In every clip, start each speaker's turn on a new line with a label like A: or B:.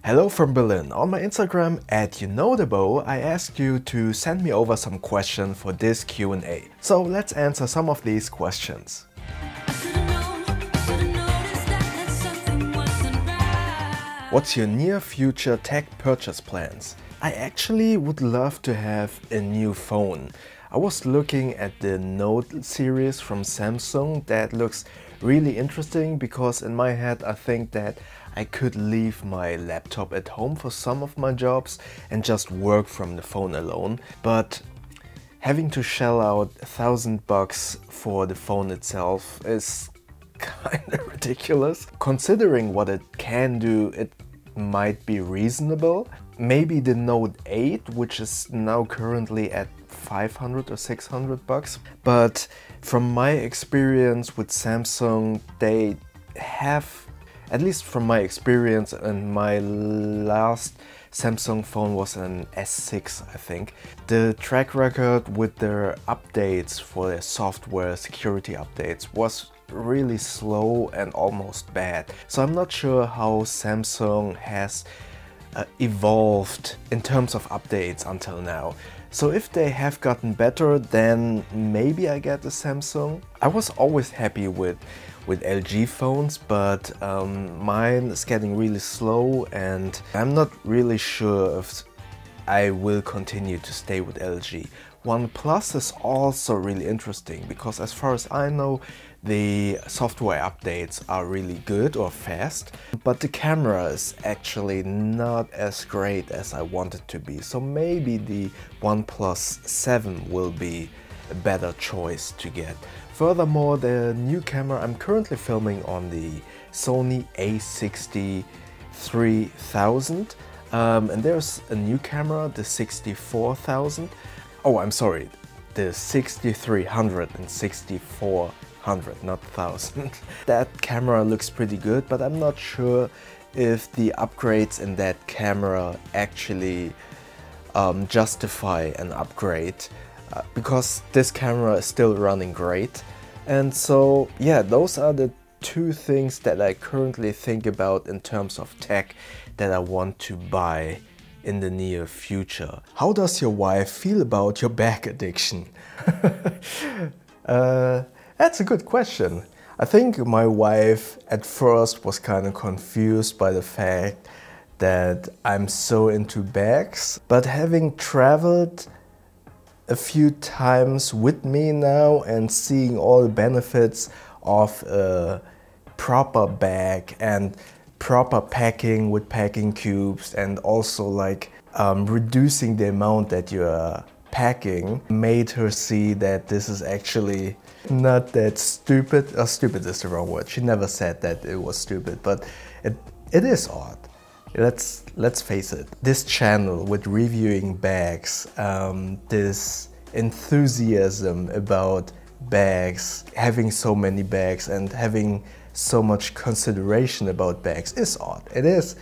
A: Hello from Berlin. On my Instagram @YouKnowTheBow, I asked you to send me over some questions for this Q&A. So let's answer some of these questions. What's your near future tech purchase plans? I actually would love to have a new phone. I was looking at the Note series from Samsung. That looks really interesting because in my head I think that I could leave my laptop at home for some of my jobs and just work from the phone alone. But having to shell out $1,000 for the phone itself is kind of ridiculous. Considering what it can do, it might be reasonable. Maybe the Note 8, which is now currently at $500 or $600. But from my experience with Samsung, they have, at least from my experience, and my last Samsung phone was an S6, I think. The track record with their updates for their software security updates was really slow and almost bad. So I'm not sure how Samsung has evolved in terms of updates until now. So if they have gotten better, then maybe I get a Samsung. I was always happy with LG phones, but mine is getting really slow and I'm not really sure if I will continue to stay with LG. OnePlus is also really interesting because as far as I know, the software updates are really good or fast, but the camera is actually not as great as I want it to be. So maybe the OnePlus 7 will be a better choice to get. Furthermore, the new camera, I'm currently filming on the Sony a63,000 and there's a new camera, the 64,000. Oh, I'm sorry, the 6300 and 6400, not 1000. That camera looks pretty good, but I'm not sure if the upgrades in that camera actually justify an upgrade because this camera is still running great. And so, yeah, those are the two things that I currently think about in terms of tech that I want to buy in the near future. How does your wife feel about your bag addiction? That's a good question. I think my wife at first was kind of confused by the fact that I'm so into bags, but having traveled a few times with me now and seeing all the benefits of a proper bag and proper packing with packing cubes and also like reducing the amount that you're packing made her see that this is actually not that stupid. Stupid is the wrong word. She never said that it was stupid, but it is odd. Let's face it. This channel with reviewing bags, this enthusiasm about bags, having so many bags and having so much consideration about bags is odd. It is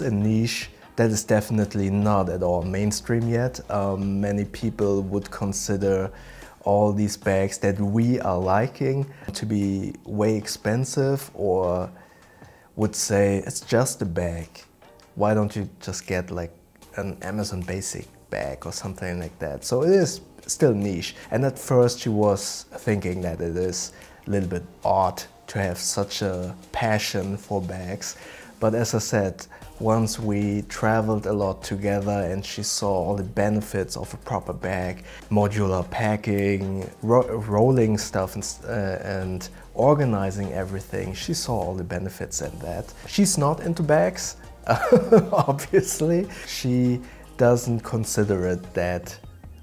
A: a niche that is definitely not at all mainstream yet. Many people would consider all these bags that we are liking to be way expensive, or would say it's just a bag. Why don't you just get like an Amazon Basic bag or something like that? So it is still niche. And at first she was thinking that it is a little bit odd to have such a passion for bags. But as I said, once we traveled a lot together and she saw all the benefits of a proper bag, modular packing, rolling stuff and organizing everything, she saw all the benefits in that. She's not into bags, obviously. She doesn't consider it that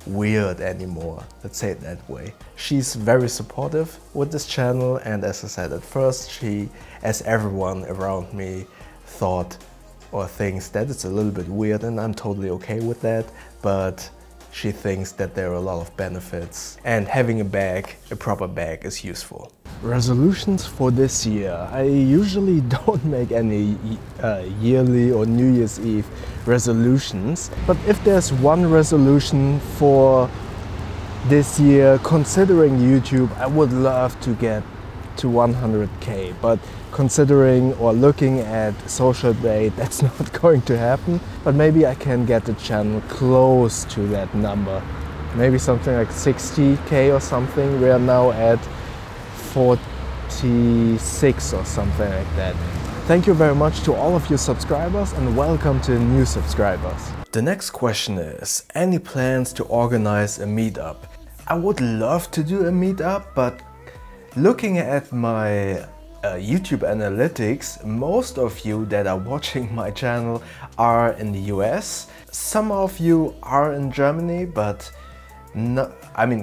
A: weird anymore, let's say it that way. She's very supportive with this channel, and as I said, at first she, as everyone around me, thought or thinks that it's a little bit weird, and I'm totally okay with that, but she thinks that there are a lot of benefits and having a proper bag is useful. Resolutions for this year. I usually don't make any yearly or New Year's Eve resolutions, but if there's one resolution for this year, considering YouTube, I would love to get to 100k, but considering or looking at social date, that's not going to happen. But maybe I can get the channel close to that number. Maybe something like 60k or something. We are now at 46 or something like that. Thank you very much to all of you subscribers and welcome to new subscribers. The next question is, any plans to organize a meetup? I would love to do a meetup, but looking at my YouTube analytics, most of you that are watching my channel are in the US. Some of you are in Germany, but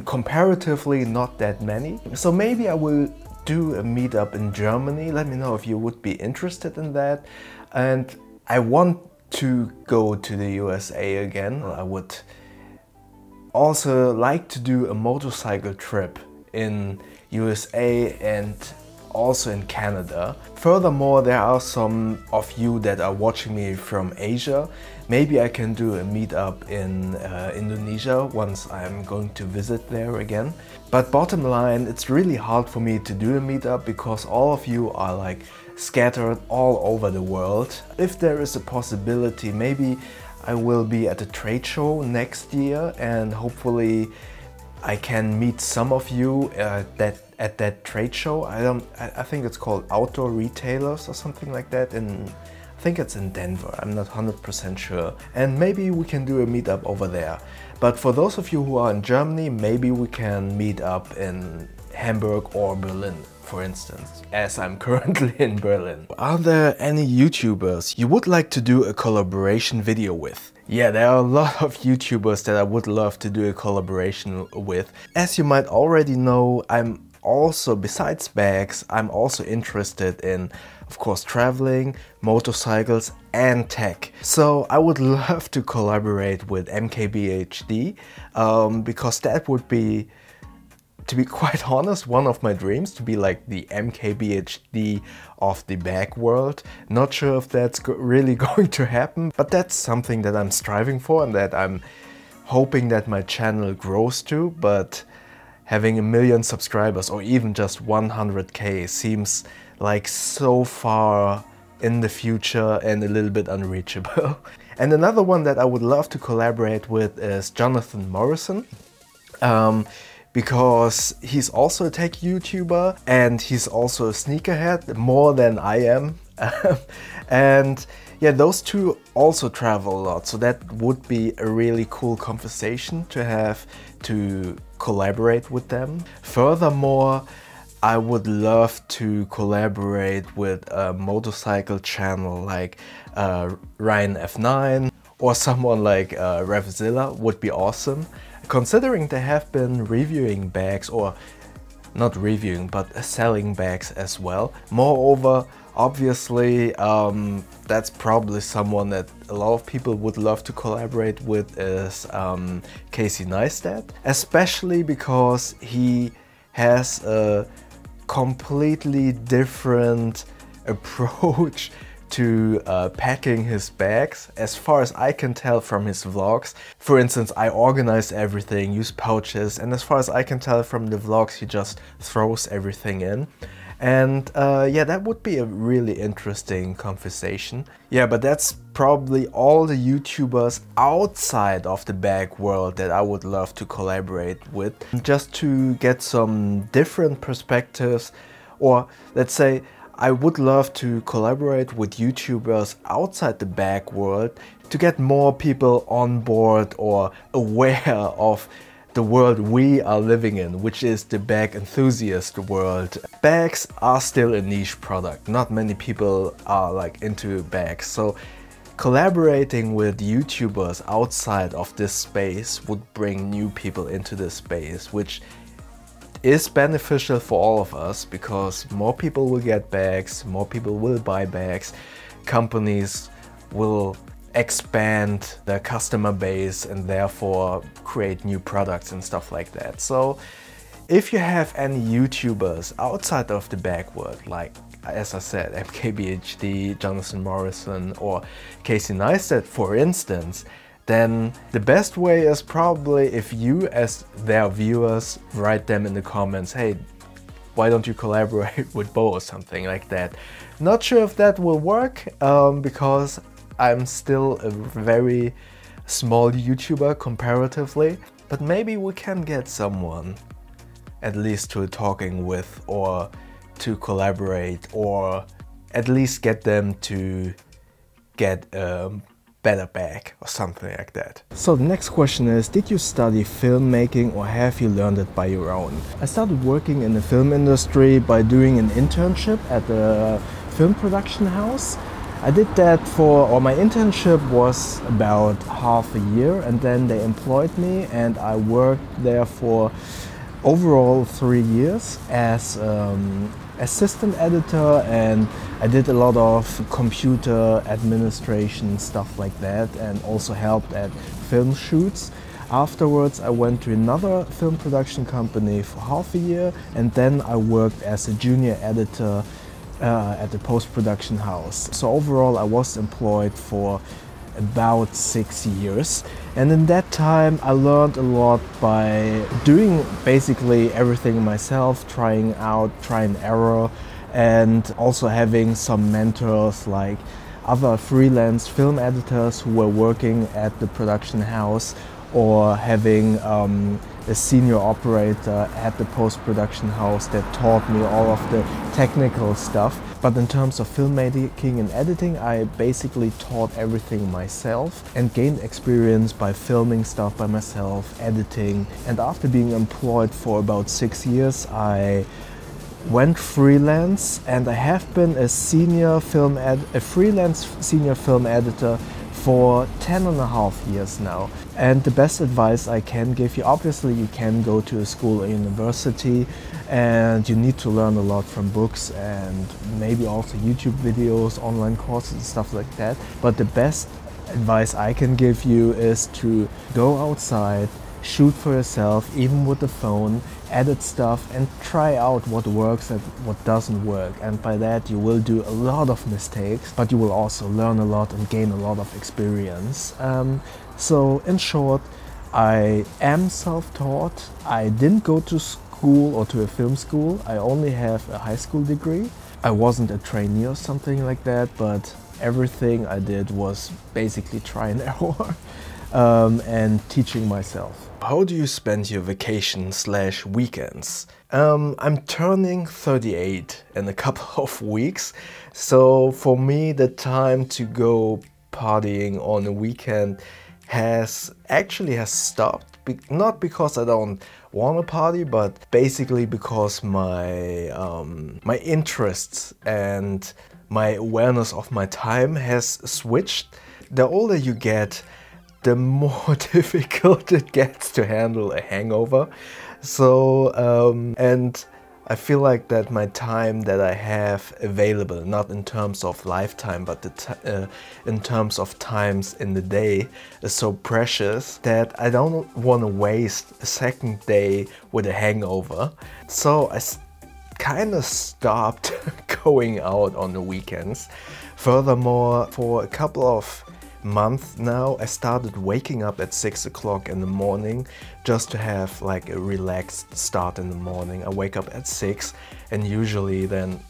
A: comparatively not that many. So maybe I will do a meetup in Germany. Let me know if you would be interested in that. And I want to go to the USA again. I would also like to do a motorcycle trip in USA and also in Canada. Furthermore, there are some of you that are watching me from Asia. Maybe I can do a meetup in Indonesia once I'm going to visit there again. But bottom line, it's really hard for me to do a meetup because all of you are like scattered all over the world. If there is a possibility, maybe I will be at a trade show next year and hopefully I can meet some of you at that trade show. I think it's called Outdoor Retailers or something like that. I think it's in Denver. I'm not 100% sure. And maybe we can do a meetup over there. But for those of you who are in Germany, maybe we can meet up in Hamburg or Berlin, for instance, as I'm currently in Berlin. Are there any YouTubers you would like to do a collaboration video with? Yeah, there are a lot of YouTubers that I would love to do a collaboration with. As you might already know, I'm also, besides bags, I'm also interested in, of course, traveling, motorcycles and tech. So I would love to collaborate with MKBHD because that would be, to be quite honest, one of my dreams, to be like the MKBHD of the bag world. Not sure if that's really going to happen, but that's something that I'm striving for and that I'm hoping that my channel grows to. But having 1 million subscribers or even just 100k seems like so far in the future and a little bit unreachable. And another one that I would love to collaborate with is Jonathan Morrison. Because he's also a tech YouTuber and he's also a sneakerhead, more than I am. And yeah, those two also travel a lot, so that would be a really cool conversation to have, to collaborate with them. Furthermore, I would love to collaborate with a motorcycle channel like Ryan F9 or someone like Revzilla would be awesome. Considering they have been reviewing bags, or not reviewing, but selling bags as well. Moreover, obviously, that's probably someone that a lot of people would love to collaborate with is Casey Neistat. Especially because he has a completely different approach to packing his bags, as far as I can tell from his vlogs. For instance, I organize everything, use pouches, and as far as I can tell from the vlogs, he just throws everything in. And yeah, that would be a really interesting conversation. Yeah, but that's probably all the YouTubers outside of the bag world that I would love to collaborate with, just to get some different perspectives. Or let's say, I would love to collaborate with YouTubers outside the bag world to get more people on board or aware of the world we are living in, which is the bag enthusiast world. Bags are still a niche product. Not many people are like into bags. So collaborating with YouTubers outside of this space would bring new people into this space, which is beneficial for all of us because more people will get bags, more people will buy bags, companies will expand their customer base and therefore create new products and stuff like that. So if you have any YouTubers outside of the bag world, like as I said, MKBHD, Jonathan Morrison or Casey Neistat for instance, then the best way is probably if you as their viewers write them in the comments, hey, why don't you collaborate with Bo or something like that. Not sure if that will work because I'm still a very small YouTuber comparatively, but maybe we can get someone at least to talking with, or to collaborate, or at least get them to get a better bag or something like that. So the next question is, did you study filmmaking or have you learned it by your own? I started working in the film industry by doing an internship at a film production house. I did that or my internship was about half a year, and then they employed me and I worked there for overall 3 years as assistant editor, and I did a lot of computer administration, stuff like that, and also helped at film shoots. Afterwards I went to another film production company for half a year, and then I worked as a junior editor at the post-production house. So overall I was employed for about 6 years, and in that time I learned a lot by doing basically everything myself, trying out, try and error, and also having some mentors like other freelance film editors who were working at the production house, or having a senior operator at the post-production house that taught me all of the technical stuff. But in terms of filmmaking and editing, I basically taught everything myself and gained experience by filming stuff by myself, editing. And after being employed for about 6 years, I went freelance, and I have been a freelance senior film editor for 10.5 years now. And the best advice I can give you, obviously you can go to a school or university and you need to learn a lot from books and maybe also YouTube videos, online courses and stuff like that. But the best advice I can give you is to go outside, shoot for yourself, even with the phone, edit stuff and try out what works and what doesn't work. And by that you will do a lot of mistakes, but you will also learn a lot and gain a lot of experience. So in short, I am self-taught. I didn't go to school or to a film school. I only have a high school degree. I wasn't a trainee or something like that, but everything I did was basically try and error. And teaching myself. How do you spend your vacation/weekends? I'm turning 38 in a couple of weeks, so for me the time to go partying on a weekend has stopped. Not because I don't want to party, but basically because my my interests and my awareness of my time has switched. The older you get, the more difficult it gets to handle a hangover. So, and I feel like that my time that I have available, not in terms of lifetime, but in terms of times in the day, is so precious that I don't want to waste a second day with a hangover. So I kind of stopped going out on the weekends. Furthermore, for a couple of month now, I started waking up at 6 o'clock in the morning just to have like a relaxed start in the morning. I wake up at 6 and usually then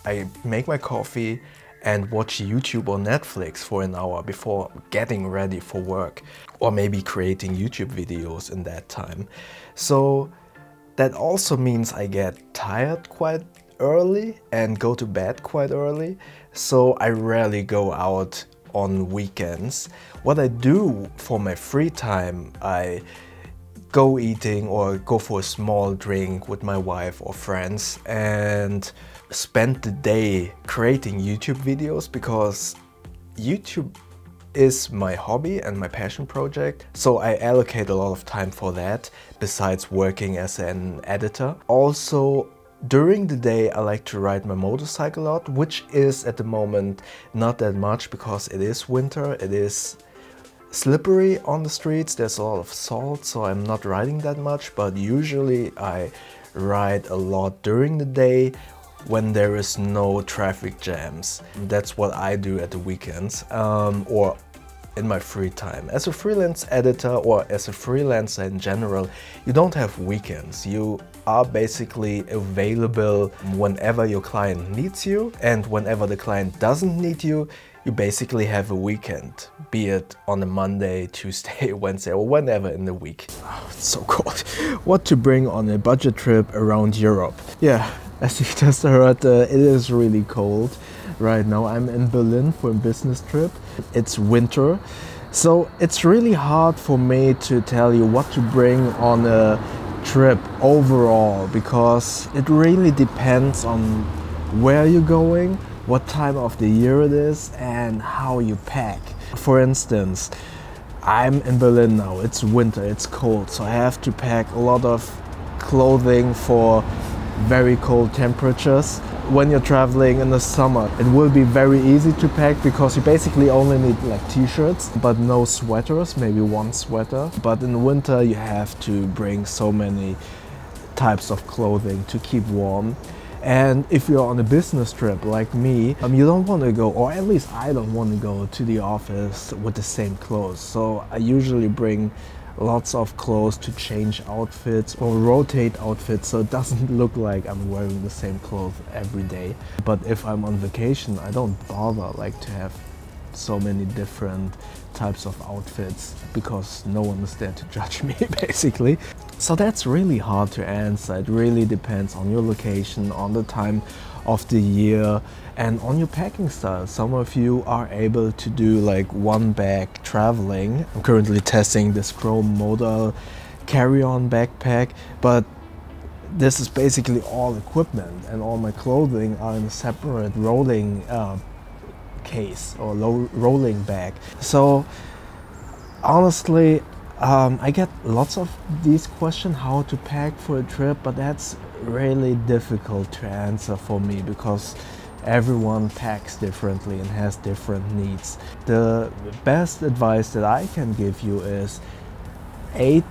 A: I make my coffee and watch YouTube or Netflix for an hour before getting ready for work, or maybe creating YouTube videos in that time. So that also means I get tired quite early and go to bed quite early. So I rarely go out on weekends. What I do for my free time, I go eating or go for a small drink with my wife or friends and spend the day creating YouTube videos, because YouTube is my hobby and my passion project. So I allocate a lot of time for that besides working as an editor. Also, during the day I like to ride my motorcycle a lot, which is at the moment not that much because it is winter, it is slippery on the streets, there's a lot of salt, so I'm not riding that much, but usually I ride a lot during the day when there is no traffic jams. That's what I do at the weekends, or in my free time. As a freelance editor or as a freelancer in general, you don't have weekends. You are basically available whenever your client needs you, and whenever the client doesn't need you, you basically have a weekend, be it on a Monday, Tuesday, Wednesday, or whenever in the week. Oh, it's so cold. What to bring on a budget trip around Europe? Yeah, as you just heard, it is really cold. Right now I'm in Berlin for a business trip. It's winter, so it's really hard for me to tell you what to bring on a trip overall, because it really depends on where you're going, what time of the year it is, and how you pack. For instance, I'm in Berlin now, it's winter, it's cold, so I have to pack a lot of clothing for very cold temperatures. When you're traveling in the summer, it will be very easy to pack because you basically only need like t-shirts, but no sweaters, maybe one sweater. But in winter you have to bring so many types of clothing to keep warm. And if you're on a business trip like me, you don't want to go, or at least I don't want to go to the office with the same clothes. So I usually bring lots of clothes to change outfits or rotate outfits, so it doesn't look like I'm wearing the same clothes every day. But if I'm on vacation, I don't bother like to have so many different types of outfits because no one is there to judge me basically. So that's really hard to answer. It really depends on your location, on the time of the year, and on your packing style. Some of you are able to do like one bag traveling. I'm currently testing this Chrome modal carry-on backpack, but this is basically all equipment, and all my clothing are in a separate rolling case or rolling bag. So honestly, I get lots of these questions how to pack for a trip, but that's really difficult to answer for me because everyone packs differently and has different needs. The best advice that I can give you is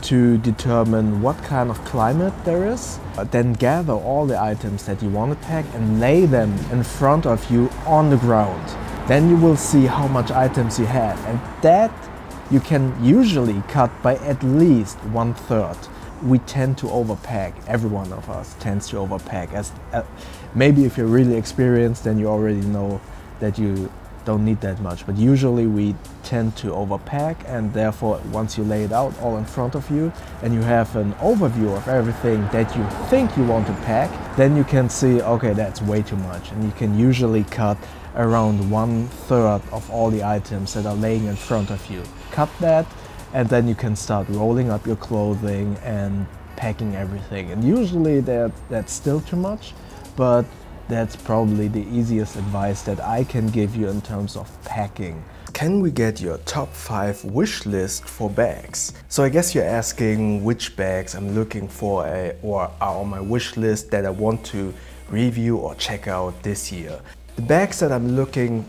A: to determine what kind of climate there is, then gather all the items that you want to pack and lay them in front of you on the ground. Then you will see how much items you have, and that you can usually cut by at least 1/3. We tend to overpack. Every one of us tends to overpack. Maybe if you're really experienced, then you already know that you don't need that much. But usually we tend to overpack, and therefore once you lay it out all in front of you and you have an overview of everything that you think you want to pack, then you can see, okay, that's way too much. And you can usually cut around 1/3 of all the items that are laying in front of you. Cut that, and then you can start rolling up your clothing and packing everything. And usually that's still too much, but that's probably the easiest advice that I can give you in terms of packing. Can we get your top 5 wish list for bags? So I guess you're asking which bags I'm looking for or are on my wish list that I want to review or check out this year. The bags that I'm looking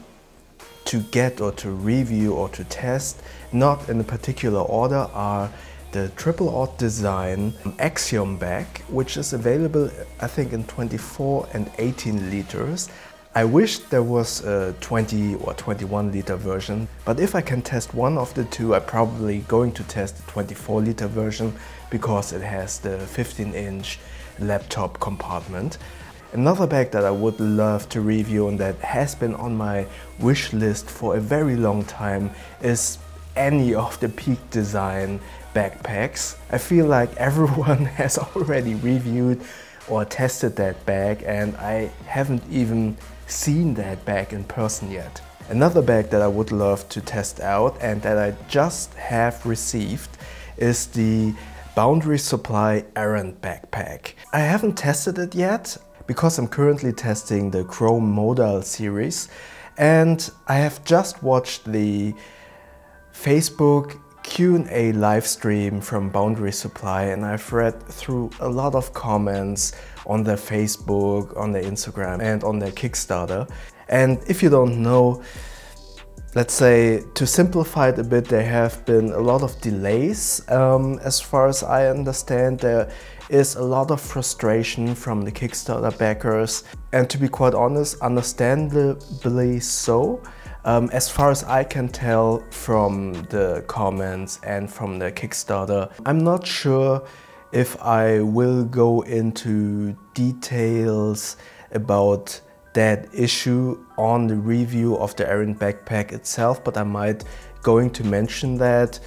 A: to get or to review or to test, not in a particular order, are the Triple Odd Design Axiom bag, which is available I think in 24 and 18 liters. I wish there was a 20 or 21 liter version, but if I can test one of the two, I'm probably going to test the 24 liter version because it has the 15-inch laptop compartment. Another bag that I would love to review and that has been on my wish list for a very long time is any of the Peak Design backpacks. I feel like everyone has already reviewed or tested that bag, and I haven't even seen that bag in person yet. Another bag that I would love to test out and that I just have received is the Boundary Supply Errand backpack. I haven't tested it yet because I'm currently testing the Chrome Modal series, and I have just watched the Facebook Q&A live stream from Boundary Supply, and I've read through a lot of comments on their Facebook, on their Instagram and on their Kickstarter. And if you don't know, let's say, to simplify it a bit, there have been a lot of delays. As far as I understand, there is a lot of frustration from the Kickstarter backers, and to be quite honest, understandably so. As far as I can tell from the comments and from the Kickstarter, I'm not sure if I will go into details about that issue on the review of the Errand backpack itself, but I might going to mention that.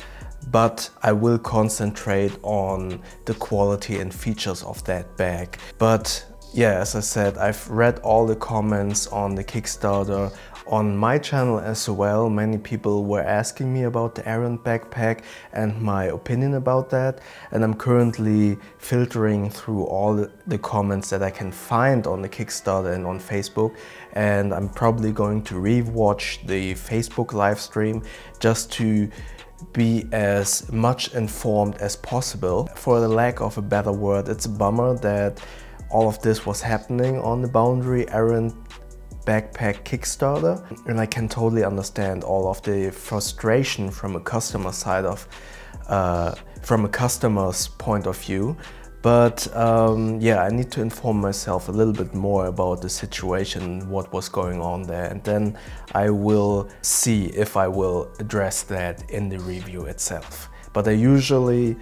A: But I will concentrate on the quality and features of that bag. But yeah, as I said, I've read all the comments on the Kickstarter on my channel as well. Many people were asking me about the Errand backpack and my opinion about that. And I'm currently filtering through all the comments that I can find on the Kickstarter and on Facebook. And I'm probably going to re-watch the Facebook live stream just to be as much informed as possible. For the lack of a better word, it's a bummer that all of this was happening on the Boundary Errand backpack Kickstarter, and I can totally understand all of the frustration from a customer side of from a customer's point of view. But yeah, I need to inform myself a little bit more about the situation, what was going on there, and then I will see if I will address that in the review itself. But I usually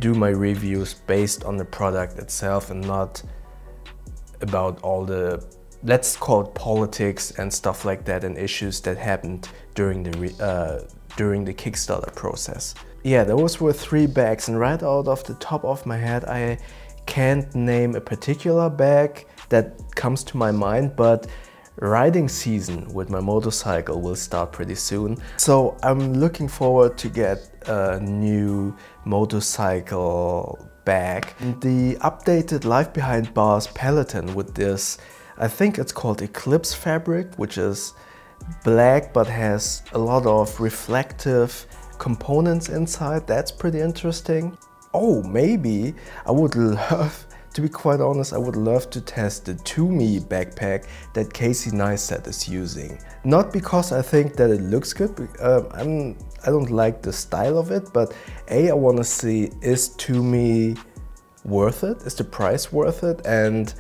A: do my reviews based on the product itself and not about all the, let's call it, politics and stuff like that and issues that happened during the Kickstarter process. Yeah, those were 3 bags, and right out of the top of my head I can't name a particular bag that comes to my mind, but riding season with my motorcycle will start pretty soon. So I'm looking forward to get a new motorcycle bag. The updated Life Behind Bars Peloton with this, I think it's called Eclipse fabric, which is black but has a lot of reflective components inside. That's pretty interesting. Oh, maybe I would love, to be quite honest, I would love to test the Tumi backpack that Casey Neistat is using. Not because I think that it looks good, I don't like the style of it, but I want to see, is Tumi worth it? Is the price worth it? And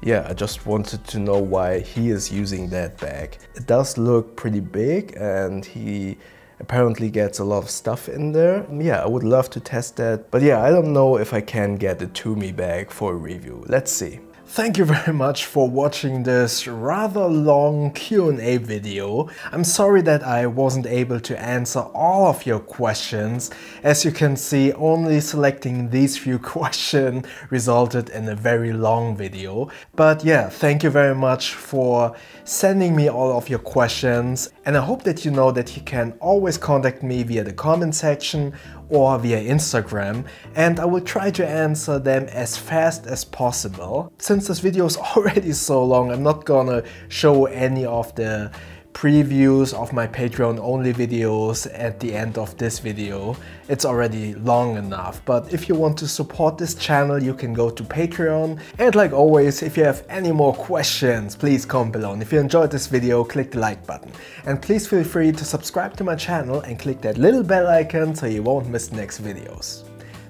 A: yeah, I just wanted to know why he is using that bag. It does look pretty big and he apparently gets a lot of stuff in there. Yeah, I would love to test that. But yeah, I don't know if I can get a Tumi bag for a review. Let's see. Thank you very much for watching this rather long Q&A video. I'm sorry that I wasn't able to answer all of your questions. As you can see, only selecting these few questions resulted in a very long video. But yeah, thank you very much for sending me all of your questions. And I hope that you know that you can always contact me via the comment section or via Instagram, and I will try to answer them as fast as possible. Since this video is already so long, I'm not gonna show any of the previews of my Patreon only videos at the end of this video. It's already long enough, but if you want to support this channel, you can go to Patreon. And like always, if you have any more questions, please comment below. And if you enjoyed this video, click the like button. And please feel free to subscribe to my channel and click that little bell icon so you won't miss the next videos.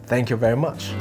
A: Thank you very much.